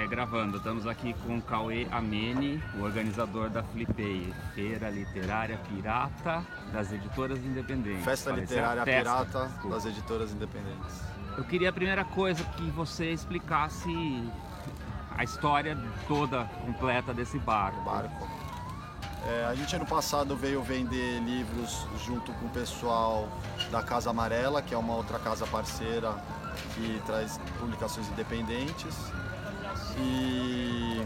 Gravando, estamos aqui com o Cauê Ameni, o organizador da Flipei, Feira Literária Pirata das Editoras Independentes. Festa Literária Pirata das Editoras Independentes. Eu queria a primeira coisa que você explicasse a história toda completa desse barco. A gente ano passado veio vender livros junto com o pessoal da Casa Amarela, que é uma outra casa parceira que traz publicações independentes. E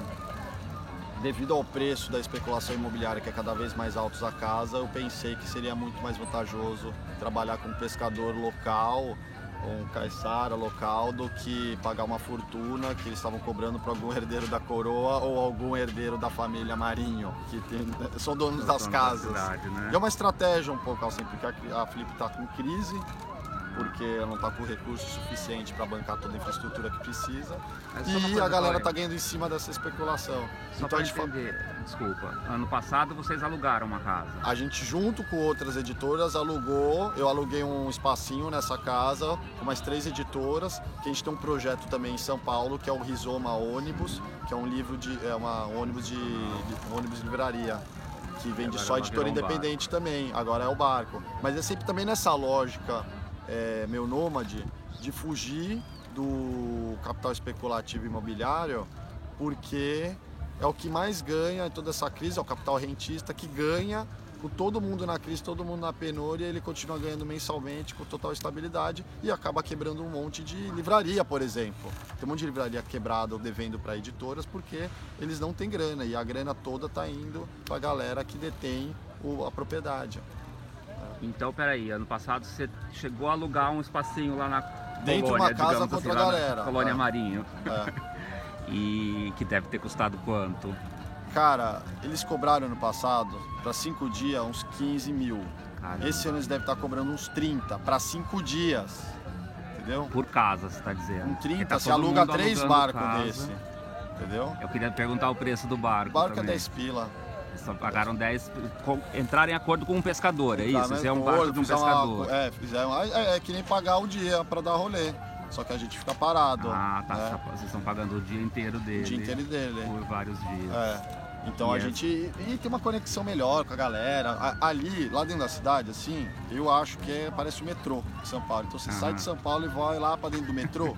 devido ao preço da especulação imobiliária, que é cada vez mais alto a casa, eu pensei que seria muito mais vantajoso trabalhar com um pescador local, ou um caiçara local, do que pagar uma fortuna que eles estavam cobrando para algum herdeiro da coroa ou algum herdeiro da família Marinho, que são donos das casas. Cidade, né? E é uma estratégia um pouco assim, porque a Flip está com crise, porque ela não está com recurso suficiente para bancar toda a infraestrutura que precisa, e a galera está ganhando em cima dessa especulação. Só para entender, desculpa, ano passado vocês alugaram uma casa? A gente, junto com outras editoras, eu aluguei um espacinho nessa casa com mais 3 editoras, que a gente tem um projeto também em São Paulo, que é o Rizoma Ônibus, que é um livro um ônibus livraria, que vende só editora independente também, agora é o barco. Mas é sempre também nessa lógica, meu nômade, de fugir do capital especulativo imobiliário, porque é o que mais ganha em toda essa crise, é o capital rentista que ganha, com todo mundo na crise, todo mundo na penúria, ele continua ganhando mensalmente com total estabilidade e acaba quebrando um monte de livraria, por exemplo. Tem um monte de livraria quebrada ou devendo para editoras porque eles não têm grana, e a grana toda está indo para a galera que detém a propriedade. Então, peraí, ano passado você chegou a alugar um espacinho lá na dentro de uma casa com outra galera. Colônia Marinho. E que deve ter custado quanto? Cara, eles cobraram ano passado, para 5 dias, uns 15 mil. Caramba. Esse ano eles devem estar cobrando uns 30 para 5 dias. Entendeu? Por casa, você está dizendo? Um 30, você aluga 3 barcos desse. Entendeu? Eu queria perguntar o preço do barco. O barco também. É 10 pila. Só pagaram 10, entraram em acordo com um pescador, é isso? Você é um barco de um pescador. É que nem pagar o dia para dar rolê, só que a gente fica parado. Ah, tá, vocês estão pagando o dia inteiro dele. O dia inteiro dele. Por vários dias. Então a gente tem uma conexão melhor com a galera. Ali, lá dentro da cidade, assim, eu acho que parece o metrô de São Paulo. Então você sai de São Paulo e vai lá para dentro do metrô.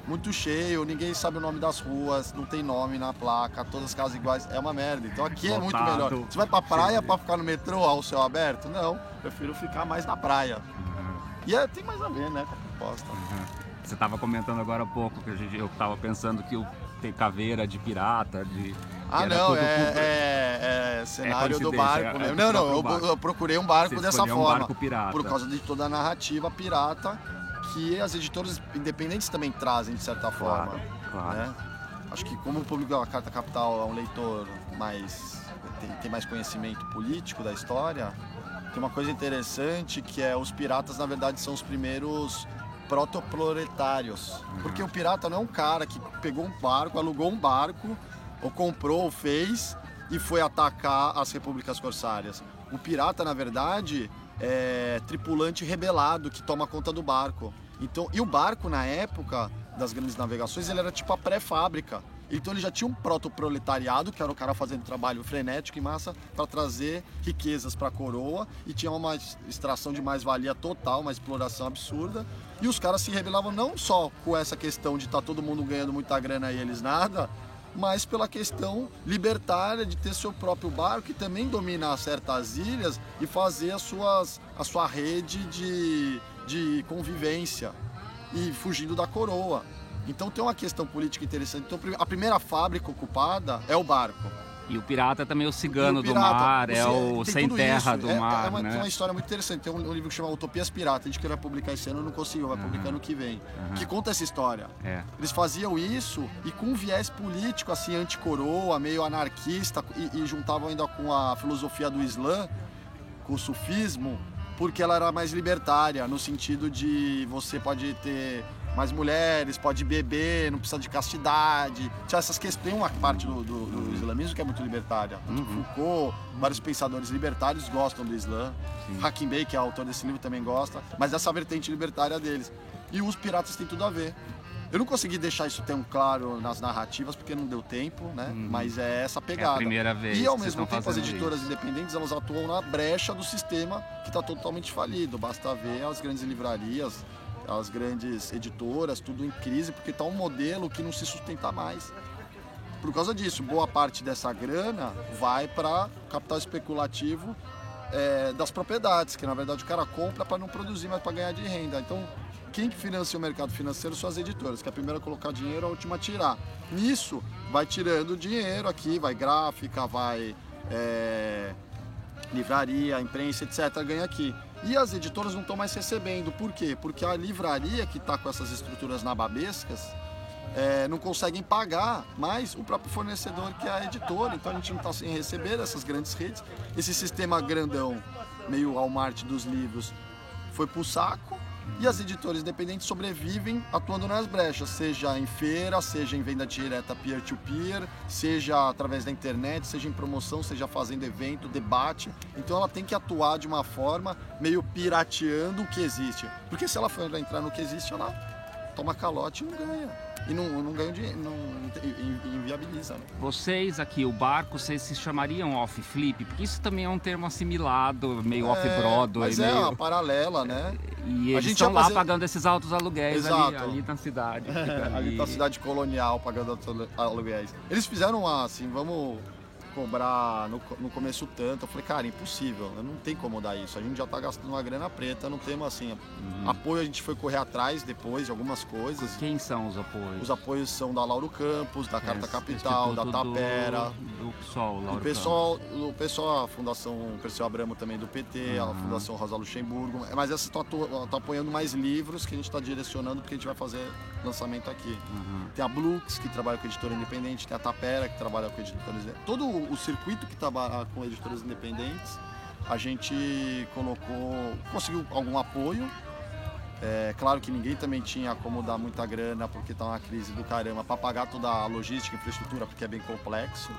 Muito cheio, ninguém sabe o nome das ruas, não tem nome na placa, todas as casas iguais, é uma merda. Então aqui é muito melhor. Você vai pra praia pra ficar no metrô ao céu aberto? Não, prefiro ficar mais na praia. E tem mais a ver, né, com a proposta. Você tava comentando agora há pouco que eu tava pensando que tem caveira de pirata, cenário do barco. Eu procurei um barco dessa forma. Um barco pirata. Por causa de toda a narrativa pirata que as editoras independentes também trazem, de certa forma. Claro. Né? Acho que como o público da Carta Capital é um leitor tem mais conhecimento político da história, tem uma coisa interessante que os piratas, na verdade, são os primeiros protoproletários. Porque o pirata não é um cara que pegou um barco, alugou um barco, ou comprou, ou fez, e foi atacar as repúblicas corsárias. O pirata, na verdade, é tripulante rebelado que toma conta do barco. Então, e o barco, na época das grandes navegações, ele era tipo a pré-fábrica. Então ele já tinha um protoproletariado, que era o cara fazendo trabalho frenético e massa para trazer riquezas para a coroa, e tinha uma extração de mais-valia total, uma exploração absurda. E os caras se rebelavam não só com essa questão de estar todo mundo ganhando muita grana e eles nada, mas pela questão libertária de ter seu próprio barco e também dominar certas ilhas e fazer a sua rede de convivência e fugindo da coroa. Então tem uma questão política interessante. Então a primeira fábrica ocupada é o barco. E o pirata também é o cigano do mar, é o sem terra do mar, né? Tem uma história muito interessante. Tem um livro que chama Utopias Piratas. A gente queria publicar esse ano, não conseguiu, vai publicar ano que vem. Que conta essa história. Eles faziam isso e com um viés político, assim, anticoroa, meio anarquista, e juntavam ainda com a filosofia do Islã, com o sufismo, porque ela era mais libertária, no sentido de você pode ter mais mulheres, pode beber, não precisa de castidade. Tinha essas questões, tem uma parte do islamismo que é muito libertária. Foucault, vários pensadores libertários gostam do Islã. Hakim Bey, que é autor desse livro, também gosta, mas essa vertente libertária deles. E os piratas têm tudo a ver. Eu não consegui deixar isso tão claro nas narrativas porque não deu tempo, né? Mas é essa pegada. É a primeira vez e ao que mesmo vocês tempo estão as editoras isso. independentes, elas atuam na brecha do sistema que está totalmente falido. Basta ver as grandes livrarias, as grandes editoras, tudo em crise, porque está um modelo que não se sustenta mais. Por causa disso, boa parte dessa grana vai para capital especulativo das propriedades, que na verdade o cara compra para não produzir, mas para ganhar de renda. Então, quem que financia o mercado financeiro são as editoras, que é a primeira a colocar dinheiro, a última a tirar. Nisso, vai tirando dinheiro aqui, vai gráfica, vai livraria, imprensa, etc., ganha aqui. E as editoras não estão mais recebendo. Por quê? Porque a livraria que está com essas estruturas nababescas não conseguem pagar mais o próprio fornecedor, que é a editora. Então a gente não está sem receber essas grandes redes. Esse sistema grandão, meio Walmart dos livros, foi pro saco. E as editoras independentes sobrevivem atuando nas brechas, seja em feira, seja em venda direta peer-to-peer, seja através da internet, seja em promoção, seja fazendo evento, debate. Então ela tem que atuar de uma forma meio pirateando o que existe. Porque se ela for entrar no que existe, ela toma calote e não ganha. E não ganha dinheiro, inviabiliza. Né? Vocês aqui, o barco, vocês se chamariam off-flip? Porque isso também é um termo assimilado, meio off-Broadway. Mas meio... é uma paralela, né? E eles estão lá pagando esses altos aluguéis ali na cidade. Ali na cidade colonial, pagando aluguéis. Eles fizeram assim, vamos cobrar no começo tanto. Eu falei, cara, impossível, não tem como dar isso. A gente já tá gastando uma grana preta, não temos assim. Apoio a gente foi correr atrás depois de algumas coisas. Quem são os apoios? Os apoios são da Lauro Campos, da Carta Capital, da Tapera. Do PSOL, Lauro o pessoal, a Fundação Perseu Abramo também do PT, a Fundação Rosa Luxemburgo. Mas essas estão apoiando mais livros que a gente está direcionando porque a gente vai fazer lançamento aqui. Tem a Blux, que trabalha com editora independente, tem a Tapera, que trabalha com editores. Todo o circuito que trabalha com editoras independentes, a gente conseguiu algum apoio. Claro que ninguém também tinha como dar muita grana, porque está uma crise do caramba, para pagar toda a logística, infraestrutura, porque é bem complexo.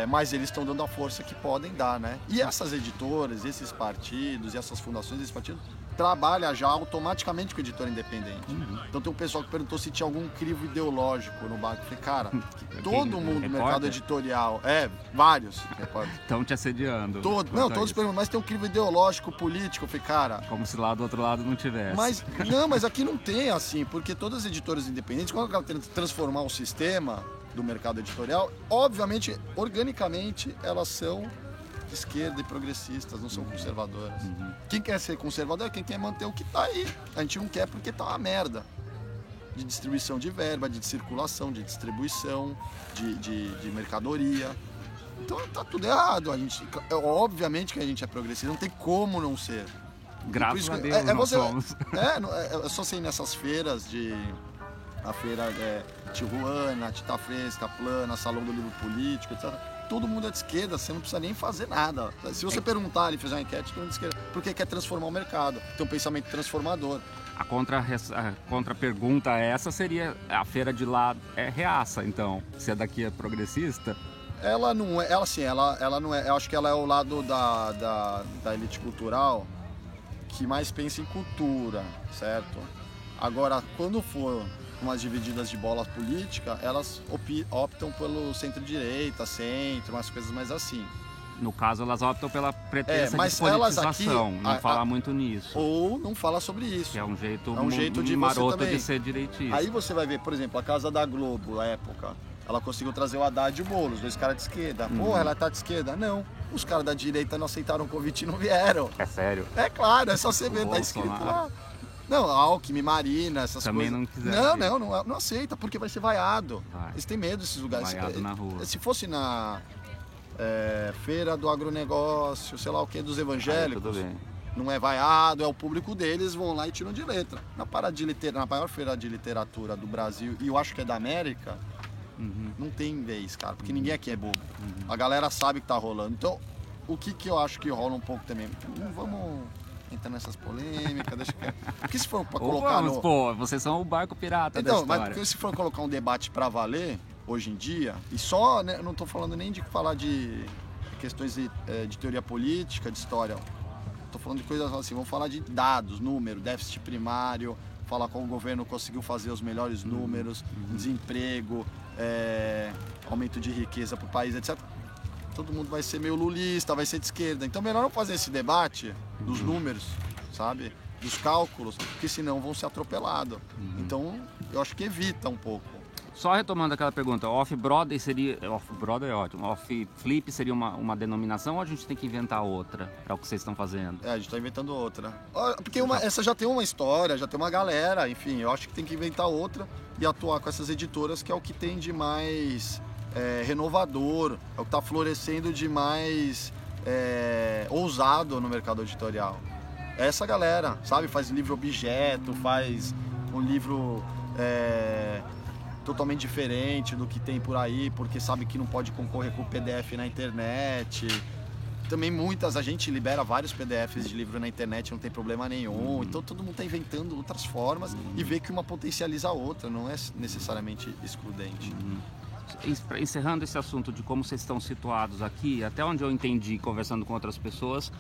Mas eles estão dando a força que podem dar, né? E essas editoras, esses partidos e essas fundações, esses partidos, trabalham já automaticamente com editora independente. Então tem um pessoal que perguntou se tinha algum crivo ideológico no barco. Eu falei, cara, todo mundo no mercado editorial, vários. Estão te assediando. Todos perguntam, mas tem um crivo ideológico, político. Eu falei, cara... Como se lá do outro lado não tivesse. Mas aqui não tem assim, porque todas as editoras independentes, quando elas tentam transformar o sistema do mercado editorial, obviamente, organicamente, elas são de esquerda e progressistas, não são conservadoras. Quem quer ser conservador é quem quer manter o que está aí. A gente não quer porque está uma merda. De distribuição de verba, de circulação, de distribuição, de mercadoria. Então tá tudo errado. Obviamente que a gente é progressista, não tem como não ser. Graças a Deus nós somos. É só ser nessas feiras a feira Tijuana, Tita Fresca, Plana, Salão do Livro Político, etc. Todo mundo é de esquerda, você não precisa nem fazer nada. Se você perguntar e fizer uma enquete, todo mundo é de esquerda, porque quer transformar o mercado, tem um pensamento transformador. A contra-pergunta a essa seria, a feira de lá é reaça, então, se a daqui é progressista? Ela não é, ela não é, eu acho que ela é o lado da elite cultural que mais pensa em cultura, certo? Agora, quando for umas divididas de bola política, elas optam pelo centro-direita, centro, umas coisas mais assim. No caso, elas optam pela pretensa mas de politização, aqui, não falar muito nisso. Ou não fala sobre isso. Que é um jeito, de maroto de ser direitista. Aí você vai ver, por exemplo, a Casa da Globo, na época, ela conseguiu trazer o Haddad e o Boulos, dois caras de esquerda. Porra, ela tá de esquerda? Não. Os caras da direita não aceitaram o convite e não vieram. É sério? É claro, é só você ver, tá escrito lá. Não, Alckmin, Marina, essas também coisas. Também não quiseram. Não aceita, porque vai ser vaiado. Eles têm medo desses lugares. Vaiado na rua. Se fosse na feira do agronegócio, sei lá o que, dos evangélicos, tudo bem. Não é vaiado, é o público deles, vão lá e tiram de letra. Na maior feira de literatura do Brasil, e eu acho que é da América, não tem vez, cara, porque ninguém aqui é bobo. A galera sabe o que tá rolando. Então, o que eu acho que rola um pouco também? Não vamos entrar nessas polêmicas, deixa quieto. Porque se for pra colocar pô, vocês são o barco pirata da história. Mas porque se for colocar um debate pra valer, hoje em dia, e só, né, eu não tô falando nem de falar de questões de teoria política, de história, tô falando de coisas assim, vamos falar de dados, número, déficit primário, falar como o governo conseguiu fazer os melhores números, desemprego, aumento de riqueza para o país, etc. Todo mundo vai ser meio lulista, vai ser de esquerda. Então melhor não fazer esse debate dos números, sabe? Dos cálculos, porque senão vão ser atropelados. Então eu acho que evita um pouco. Só retomando aquela pergunta, off-Broadway seria... Off-Broadway é ótimo. Off-Flip seria uma denominação ou a gente tem que inventar outra para o que vocês estão fazendo? A gente está inventando outra. Porque essa já tem uma história, já tem uma galera, enfim, eu acho que tem que inventar outra e atuar com essas editoras, que é o que tem de mais renovador, é o que está florescendo de mais ousado no mercado editorial. É essa galera, sabe? Faz livro objeto, faz um livro... totalmente diferente do que tem por aí, porque sabe que não pode concorrer com o PDF na internet. Também a gente libera vários PDFs de livro na internet, não tem problema nenhum. Então todo mundo está inventando outras formas e vê que uma potencializa a outra, não é necessariamente excludente. Encerrando esse assunto de como vocês estão situados aqui, até onde eu entendi conversando com outras pessoas,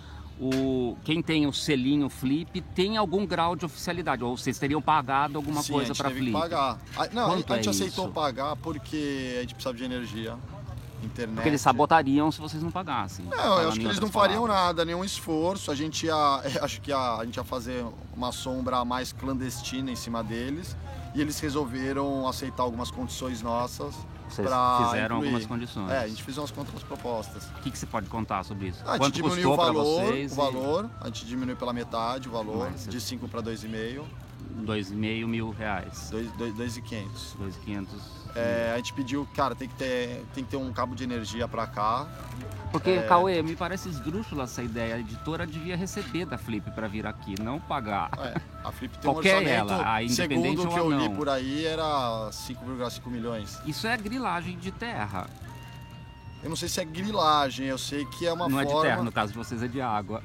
quem tem o selinho Flip tem algum grau de oficialidade, ou vocês teriam pagado alguma coisa para Flip? Sim, a gente teve que pagar. Não, Quanto a gente aceitou isso? pagar porque a gente precisava de energia, internet. Porque eles sabotariam se vocês não pagassem. Não, eu acho que eles não fariam nada, nenhum esforço. Acho que a gente ia fazer uma sombra mais clandestina em cima deles e eles resolveram aceitar algumas condições nossas. Vocês fizeram algumas condições. A gente fez umas contrapropostas. O que você pode contar sobre isso? A gente Quanto diminuiu custou para vocês? o valor, a gente diminuiu pela metade o valor, Mas, de 5 para 2,5. R$2.500 mil. 2.500. 2.500. A gente pediu, cara, tem que ter um cabo de energia para cá. Porque, Cauê, me parece esdrúxula essa ideia. A editora devia receber da Flip para vir aqui, não pagar. A Flip tem Qualquer um orçamento, ela, a independente segundo o que ou eu li não. por aí, era 5,5 milhões. Isso é grilagem de terra. Eu não sei se é grilagem, eu sei que é uma Não forma... é de terra, no caso de vocês é de água.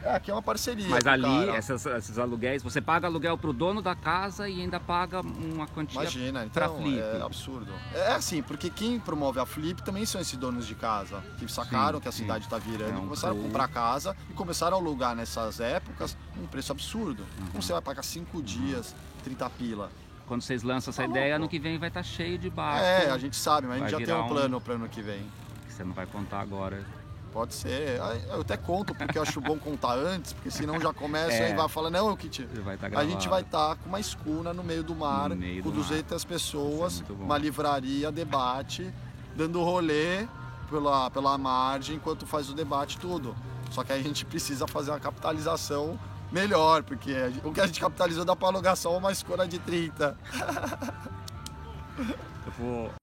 Aqui é uma parceria. Mas ali, cara. esses aluguéis, você paga aluguel pro dono da casa e ainda paga uma quantia pra então, Flip. é absurdo. É assim, porque quem promove a Flip também são esses donos de casa, que sacaram que a cidade está virando, e começaram a comprar casa e começaram a alugar nessas épocas um preço absurdo. Como você vai pagar 5 dias, 30 pila? Quando vocês lançam essa ideia, ano que vem vai estar cheio de barco. A gente sabe, mas a gente já tem um plano para ano que vem. Que você não vai contar agora. Pode ser. Eu até conto, porque eu acho bom contar antes, porque senão já começa e vai falar, não, a gente vai estar com uma escuna no meio do mar, com 200 pessoas, uma livraria, debate, dando rolê pela margem enquanto faz o debate tudo. Só que a gente precisa fazer uma capitalização melhor, porque o que a gente capitalizou dá para alugar só uma escuna de 30. Eu vou